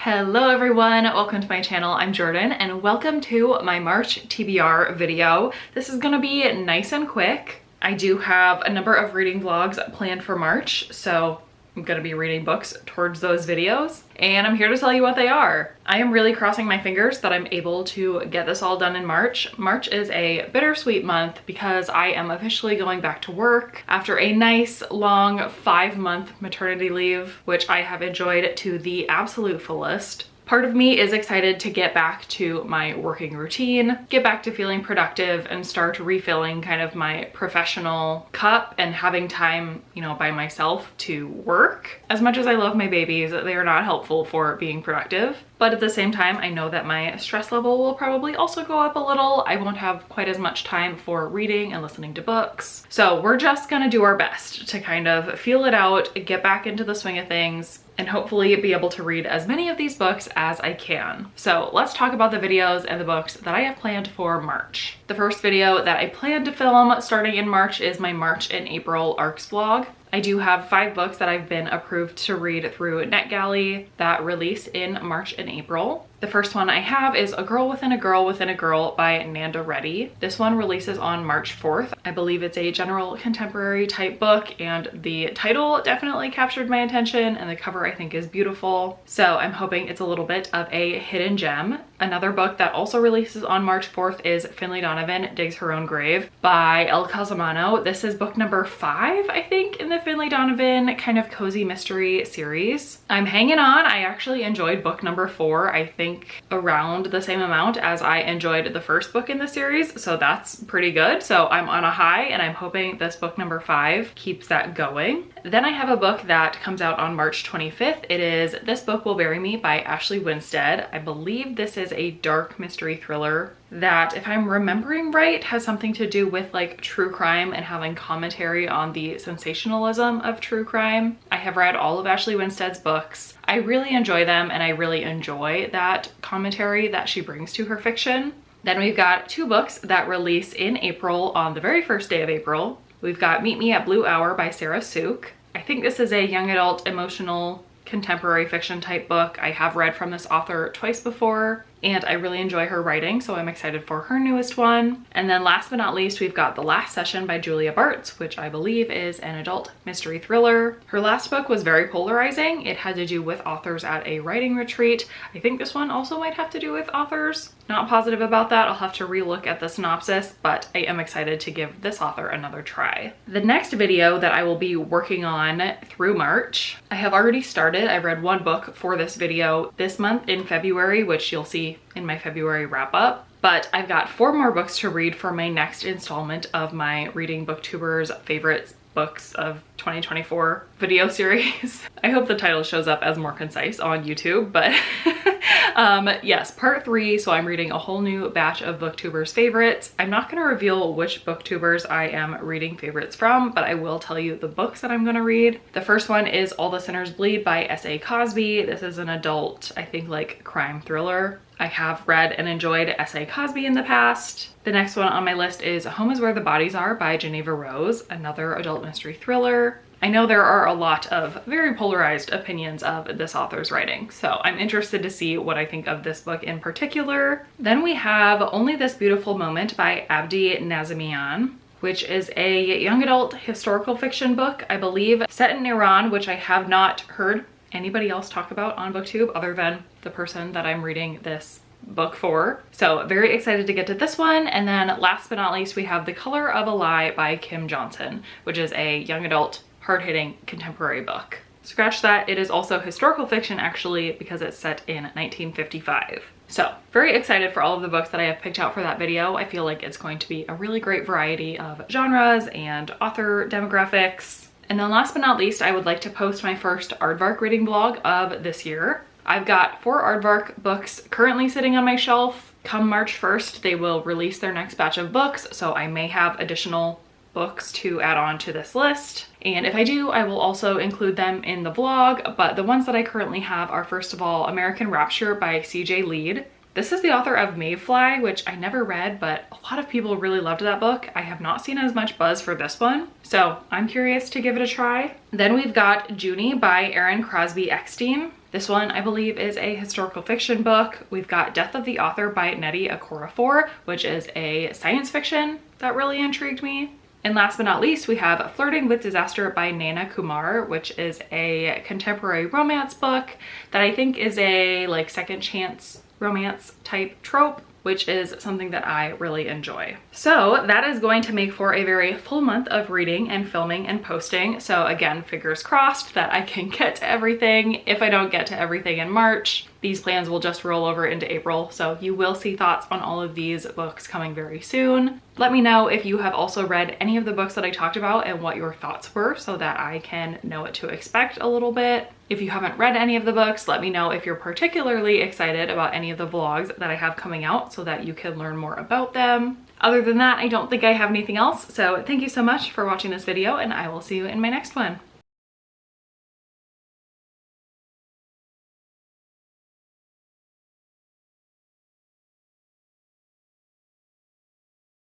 Hello everyone, welcome to my channel. I'm Jordan and welcome to my March TBR video. This is gonna be nice and quick. I do have a number of reading vlogs planned for March, so I'm gonna be reading books towards those videos and I'm here to tell you what they are. I am really crossing my fingers that I'm able to get this all done in March. March is a bittersweet month because I am officially going back to work after a nice long 5-month maternity leave, which I have enjoyed to the absolute fullest. Part of me is excited to get back to my working routine, get back to feeling productive and start refilling kind of my professional cup and having time, by myself to work. As much as I love my babies, they are not helpful for being productive. But at the same time, I know that my stress level will probably also go up a little. I won't have quite as much time for reading and listening to books. So we're just gonna do our best to kind of feel it out, get back into the swing of things, and hopefully be able to read as many of these books as I can. So let's talk about the videos and the books that I have planned for March. The first video that I plan to film starting in March is my March and April ARCs vlog. I do have 5 books that I've been approved to read through NetGalley that release in March and April. The first one I have is A Girl Within a Girl Within a Girl by Nanda Reddy. This one releases on March 4th. I believe it's a general contemporary type book and the title definitely captured my attention and the cover I think is beautiful. So I'm hoping it's a little bit of a hidden gem. Another book that also releases on March 4th is Finlay Donovan Digs Her Own Grave by El Casamano. This is book number 5, I think, in the Finlay Donovan kind of cozy mystery series. I'm hanging on. I actually enjoyed book number 4, I think around the same amount as I enjoyed the first book in the series, so that's pretty good. So I'm on a high and I'm hoping this book number 5 keeps that going. Then I have a book that comes out on March 25th. It is This Book Will Bury Me by Ashley Winstead. I believe this is a dark mystery thriller that, if I'm remembering right, has something to do with like true crime and having commentary on the sensationalism of true crime. I have read all of Ashley Winstead's books. I really enjoy them and I really enjoy that commentary that she brings to her fiction. Then we've got 2 books that release in April on the very first day of April. We've got Meet Me at Blue Hour by Sarah Suk. I think this is a young adult emotional contemporary fiction type book. I have read from this author twice before and I really enjoy her writing, so I'm excited for her newest one. And then last but not least, we've got The Last Session by Julia Bartz, which I believe is an adult mystery thriller. Her last book was very polarizing. It had to do with authors at a writing retreat. I think this one also might have to do with authors. Not positive about that. I'll have to relook at the synopsis, but I am excited to give this author another try. The next video that I will be working on through March, I have already started. I read 1 book for this video this month in February, which you'll see in my February wrap up. But I've got 4 more books to read for my next installment of my Reading Booktuber's Favorites Books of 2024 video series. I hope the title shows up as more concise on YouTube, but yes, part 3. So I'm reading a whole new batch of Booktuber's favorites. I'm not going to reveal which Booktubers I am reading favorites from, but I will tell you the books that I'm going to read. The first one is All the Sinners Bleed by S.A. Cosby. This is an adult, I think, like crime thriller. I have read and enjoyed S.A. Cosby in the past. The next one on my list is Home is Where the Bodies Are by Geneva Rose, another adult mystery thriller. I know there are a lot of very polarized opinions of this author's writing, so I'm interested to see what I think of this book in particular. Then we have Only This Beautiful Moment by Abdi Nazemian, which is a young adult historical fiction book, I believe, set in Iran, which I have not heard anybody else talk about on BookTube other than the person that I'm reading this book for. So very excited to get to this one. And then last but not least, we have The Color of a Lie by Kim Johnson, which is a young adult hard-hitting contemporary book. Scratch that, it is also historical fiction actually, because it's set in 1955. So very excited for all of the books that I have picked out for that video. I feel like it's going to be a really great variety of genres and author demographics. And then last but not least, I would like to post my first Aardvark reading vlog of this year. I've got 4 Aardvark books currently sitting on my shelf. Come March 1st, they will release their next batch of books, so I may have additional books to add on to this list. And if I do, I will also include them in the vlog, but the ones that I currently have are, first of all, American Rapture by CJ Lead. This is the author of Mayfly, which I never read, but a lot of people really loved that book. I have not seen as much buzz for this one, so I'm curious to give it a try. Then we've got Junie by Erin Crosby Eckstein. This one, I believe, is a historical fiction book. We've got Death of the Author by Nnedi Okorafor, which is a science fiction that really intrigued me. And last but not least, we have Flirting with Disaster by Naina Kumar, which is a contemporary romance book that I think is a like second chance romance type trope, which is something that I really enjoy. So that is going to make for a very full month of reading and filming and posting. So again, fingers crossed that I can get to everything. If I don't get to everything in March, these plans will just roll over into April. So you will see thoughts on all of these books coming very soon. Let me know if you have also read any of the books that I talked about and what your thoughts were so that I can know what to expect a little bit. If you haven't read any of the books, let me know if you're particularly excited about any of the vlogs that I have coming out so that you can learn more about them. Other than that, I don't think I have anything else. So thank you so much for watching this video, and I will see you in my next one.